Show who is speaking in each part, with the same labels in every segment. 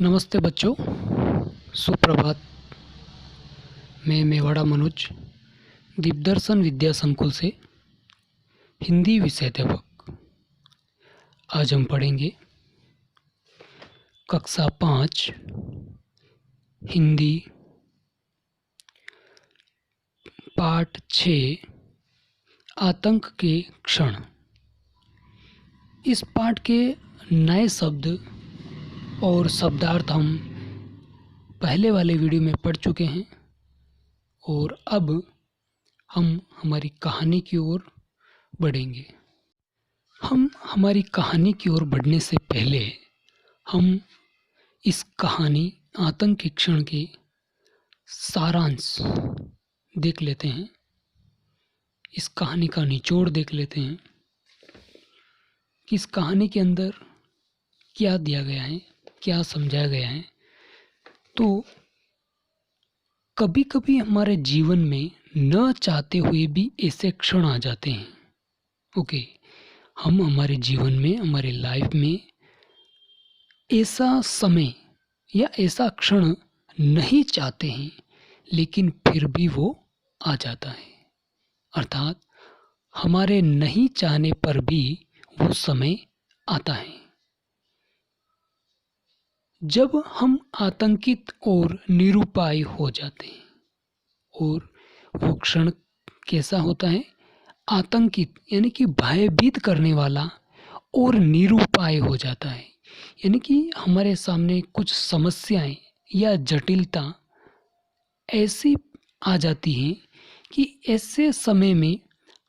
Speaker 1: नमस्ते बच्चों, सुप्रभात। मैं मेवाड़ा मनोज दीपदर्शन विद्या संकुल से हिंदी विषयाध्यापक। आज हम पढ़ेंगे कक्षा 5 हिंदी पाठ 6 आतंक के क्षण। इस पाठ के नए शब्द और शब्दार्थ हम पहले वाले वीडियो में पढ़ चुके हैं और अब हम हमारी कहानी की ओर बढ़ेंगे। हम हमारी कहानी की ओर बढ़ने से पहले हम इस कहानी आतंक के क्षण के सारांश देख लेते हैं। इस कहानी का निचोड़ देख लेते हैं कि इस कहानी के अंदर क्या दिया गया है, क्या समझाया गया है। तो कभी कभी हमारे जीवन में न चाहते हुए भी ऐसे क्षण आ जाते हैं। ओके, हम हमारे जीवन में, हमारे लाइफ में ऐसा समय या ऐसा क्षण नहीं चाहते हैं, लेकिन फिर भी वो आ जाता है। अर्थात हमारे नहीं चाहने पर भी वो समय आता है। जब हम आतंकित और निरुपाय हो जाते हैं, और वो क्षण कैसा होता है? आतंकित यानी कि भयभीत करने वाला, और निरुपाय हो जाता है यानी कि हमारे सामने कुछ समस्याएं या जटिलता ऐसी आ जाती हैं कि ऐसे समय में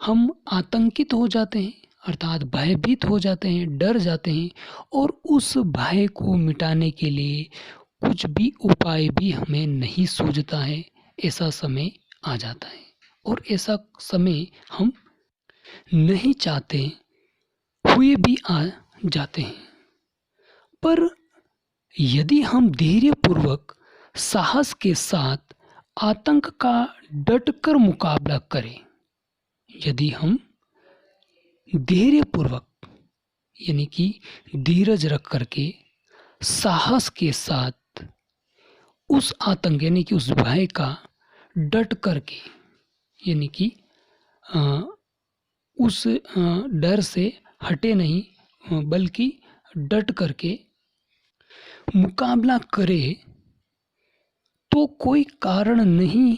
Speaker 1: हम आतंकित हो जाते हैं, अर्थात भयभीत हो जाते हैं, डर जाते हैं, और उस भय को मिटाने के लिए कुछ भी उपाय भी हमें नहीं सूझता है। ऐसा समय आ जाता है और ऐसा समय हम नहीं चाहते हुए भी आ जाते हैं। पर यदि हम धैर्यपूर्वक, साहस के साथ आतंक का डटकर मुकाबला करें, यदि हम धैर्यपूर्वक यानी कि धीरज रख करके, साहस के साथ उस आतंक यानी कि उस भय का डट करके, यानी कि उस डर से हटे नहीं बल्कि डट करके मुकाबला करे, तो कोई कारण नहीं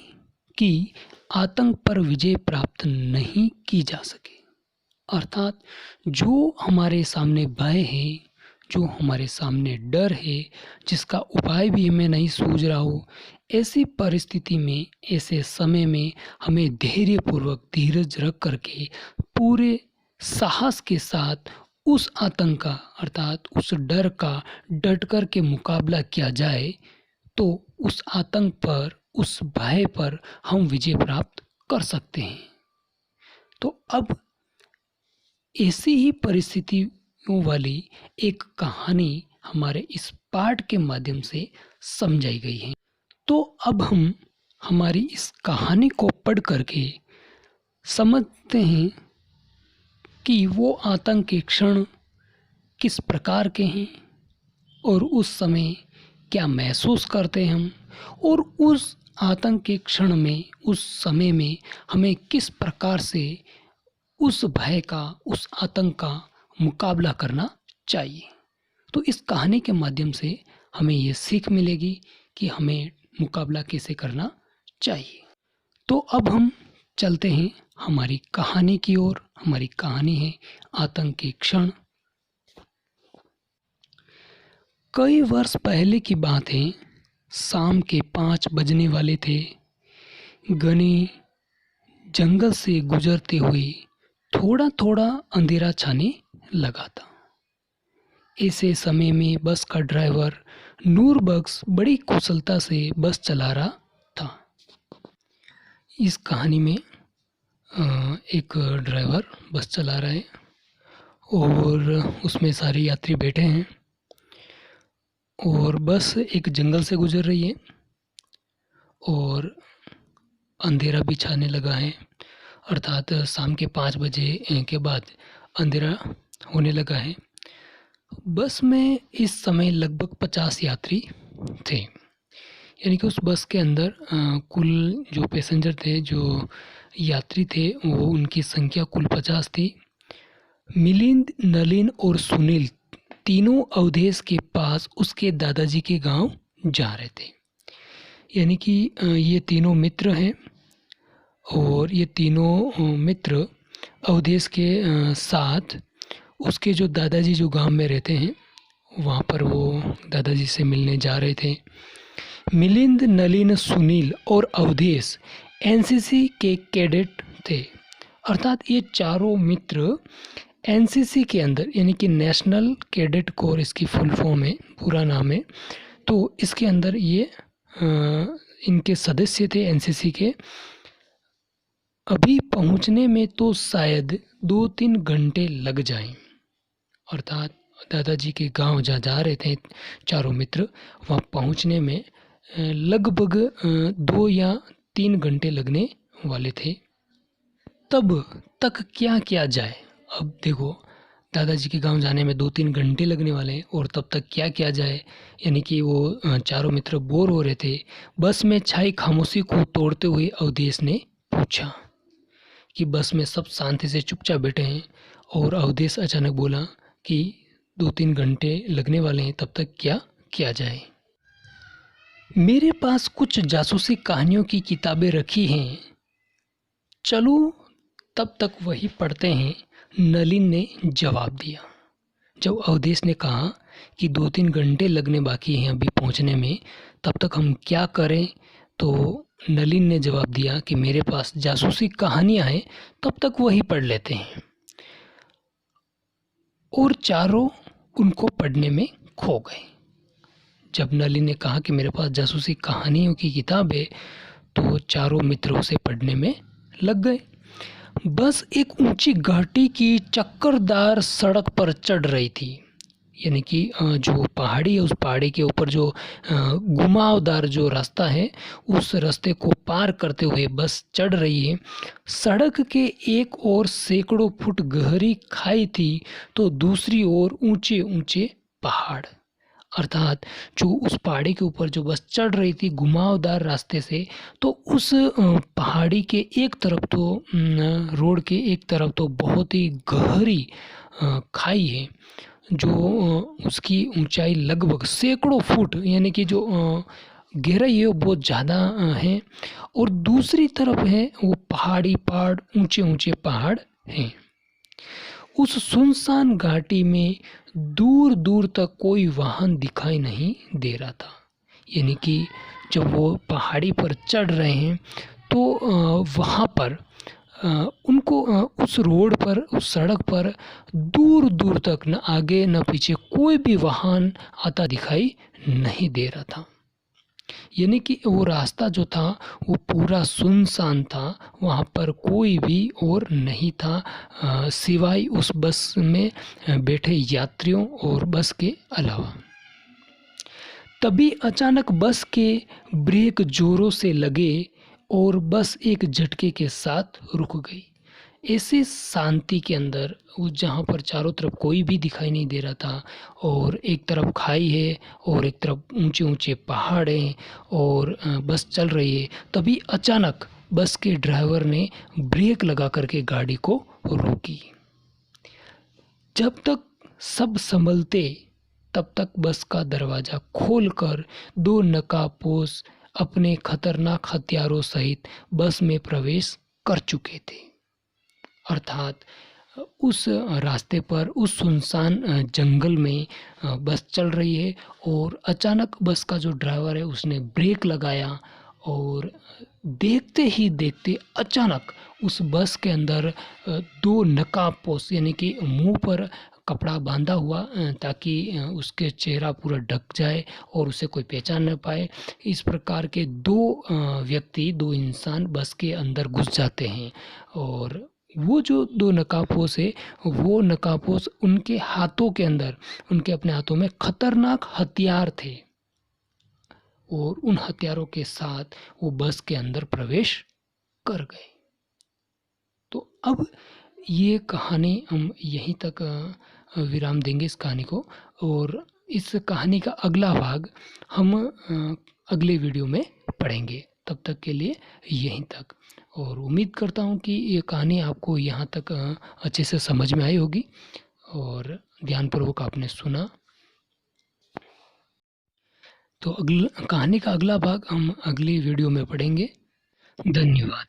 Speaker 1: कि आतंक पर विजय प्राप्त नहीं की जा सके। अर्थात जो हमारे सामने भय है, जो हमारे सामने डर है, जिसका उपाय भी हमें नहीं सूझ रहा हो, ऐसी परिस्थिति में, ऐसे समय में हमें धैर्यपूर्वक धीरज रख करके पूरे साहस के साथ उस आतंक का, अर्थात उस डर का डट कर के मुकाबला किया जाए, तो उस आतंक पर, उस भय पर हम विजय प्राप्त कर सकते हैं। तो अब ऐसी ही परिस्थितियों वाली एक कहानी हमारे इस पाठ के माध्यम से समझाई गई है। तो अब हम हमारी इस कहानी को पढ़ करके समझते हैं कि वो आतंक के क्षण किस प्रकार के हैं, और उस समय क्या महसूस करते हैं हम, और उस आतंक के क्षण में, उस समय में हमें किस प्रकार से उस भय का, उस आतंक का मुकाबला करना चाहिए। तो इस कहानी के माध्यम से हमें ये सीख मिलेगी कि हमें मुकाबला कैसे करना चाहिए। तो अब हम चलते हैं हमारी कहानी की ओर। हमारी कहानी है आतंक के क्षण। कई वर्ष पहले की बात है। शाम के 5 बजने वाले थे। घने जंगल से गुजरते हुए थोड़ा थोड़ा अंधेरा छाने लगा था। ऐसे समय में बस का ड्राइवर नूर बख्श बड़ी कुशलता से बस चला रहा था। इस कहानी में एक ड्राइवर बस चला रहा है और उसमें सारे यात्री बैठे हैं, और बस एक जंगल से गुजर रही है और अंधेरा भी छाने लगा है। अर्थात शाम के 5 बजे के बाद अंधेरा होने लगा है। बस में इस समय लगभग 50 यात्री थे। यानी कि उस बस के अंदर कुल जो पैसेंजर थे, जो यात्री थे, वो उनकी संख्या कुल 50 थी। मिलिंद, नलिन और सुनील तीनों अवधेश के पास उसके दादाजी के गांव जा रहे थे। यानी कि ये तीनों मित्र हैं और ये तीनों मित्र अवधेश के साथ उसके जो दादाजी जो गांव में रहते हैं वहाँ पर वो दादाजी से मिलने जा रहे थे। मिलिंद, नलिन, सुनील और अवधेश एनसीसी के कैडेट थे। अर्थात ये चारों मित्र एनसीसी के अंदर, यानी कि नेशनल कैडेट कोर इसकी फुल फॉर्म है, पूरा नाम है। तो इसके अंदर ये इनके सदस्य थे एनसीसी के। अभी पहुंचने में तो शायद 2-3 घंटे लग जाएं। अर्थात दादाजी के गांव जहाँ जा रहे थे चारों मित्र, वहाँ पहुंचने में लगभग 2 या 3 घंटे लगने वाले थे। तब तक क्या किया जाए? अब देखो, दादाजी के गांव जाने में 2-3 घंटे लगने वाले हैं और तब तक क्या किया जाए? यानी कि वो चारों मित्र बोर हो रहे थे। बस में छाई खामोशी को तोड़ते हुए अवधेश ने पूछा कि बस में सब शांति से चुपचाप बैठे हैं और अवधेश अचानक बोला कि 2-3 घंटे लगने वाले हैं, तब तक क्या किया जाए? मेरे पास कुछ जासूसी कहानियों की किताबें रखी हैं, चलो तब तक वही पढ़ते हैं, नलिन ने जवाब दिया। जब अवधेश ने कहा कि 2-3 घंटे लगने बाकी हैं अभी पहुंचने में, तब तक हम क्या करें? तो नलिन ने जवाब दिया कि मेरे पास जासूसी कहानियां हैं, तब तक वही पढ़ लेते हैं। और चारों उनको पढ़ने में खो गए। जब नलिन ने कहा कि मेरे पास जासूसी कहानियों की किताब है, तो चारों मित्र उसे पढ़ने में लग गए। बस एक ऊंची घाटी की चक्करदार सड़क पर चढ़ रही थी। यानी कि जो पहाड़ी है, उस पहाड़ी के ऊपर जो घुमावदार जो रास्ता है, उस रास्ते को पार करते हुए बस चढ़ रही है। सड़क के एक ओर सैकड़ों फुट गहरी खाई थी तो दूसरी ओर ऊंचे ऊंचे पहाड़। अर्थात जो उस पहाड़ी के ऊपर जो बस चढ़ रही थी घुमावदार रास्ते से, तो उस पहाड़ी के एक तरफ तो रोड के एक तरफ तो बहुत ही गहरी खाई है, जो उसकी ऊंचाई लगभग सैकड़ों फुट, यानी कि जो गहराई है वो बहुत ज़्यादा है। और दूसरी तरफ है वो पहाड़, ऊंचे ऊंचे पहाड़ हैं। उस सुनसान घाटी में दूर दूर तक कोई वाहन दिखाई नहीं दे रहा था। यानी कि जब वो पहाड़ी पर चढ़ रहे हैं तो वहाँ पर उनको उस रोड पर, उस सड़क पर दूर दूर तक न आगे न पीछे कोई भी वाहन आता दिखाई नहीं दे रहा था। यानी कि वो रास्ता जो था वो पूरा सुनसान था, वहाँ पर कोई भी और नहीं था सिवाय उस बस में बैठे यात्रियों और बस के अलावा। तभी अचानक बस के ब्रेक जोरों से लगे और बस एक झटके के साथ रुक गई। ऐसे शांति के अंदर, उस जहाँ पर चारों तरफ कोई भी दिखाई नहीं दे रहा था और एक तरफ खाई है और एक तरफ ऊंचे ऊंचे पहाड़ हैं और बस चल रही है, तभी अचानक बस के ड्राइवर ने ब्रेक लगा करके गाड़ी को रोकी। जब तक सब संभलते तब तक बस का दरवाज़ा खोलकर 2 नकाबपोश अपने खतरनाक हथियारों सहित बस में प्रवेश कर चुके थे। अर्थात उस रास्ते पर, उस सुनसान जंगल में बस चल रही है और अचानक बस का जो ड्राइवर है उसने ब्रेक लगाया और देखते ही देखते अचानक उस बस के अंदर 2 नकाबपोश, यानी कि मुंह पर कपड़ा बांधा हुआ ताकि उसके चेहरा पूरा ढक जाए और उसे कोई पहचान न पाए, इस प्रकार के 2 व्यक्ति, 2 इंसान बस के अंदर घुस जाते हैं। और वो जो 2 नकाबपोश है, वो नकाबपोश उनके हाथों के अंदर, उनके अपने हाथों में खतरनाक हथियार थे और उन हथियारों के साथ वो बस के अंदर प्रवेश कर गए। तो अब ये कहानी हम यहीं तक विराम देंगे इस कहानी को, और इस कहानी का अगला भाग हम अगले वीडियो में पढ़ेंगे। तब तक के लिए यहीं तक, और उम्मीद करता हूँ कि ये कहानी आपको यहाँ तक अच्छे से समझ में आई होगी और ध्यानपूर्वक आपने सुना। तो कहानी का अगला भाग हम अगली वीडियो में पढ़ेंगे। धन्यवाद।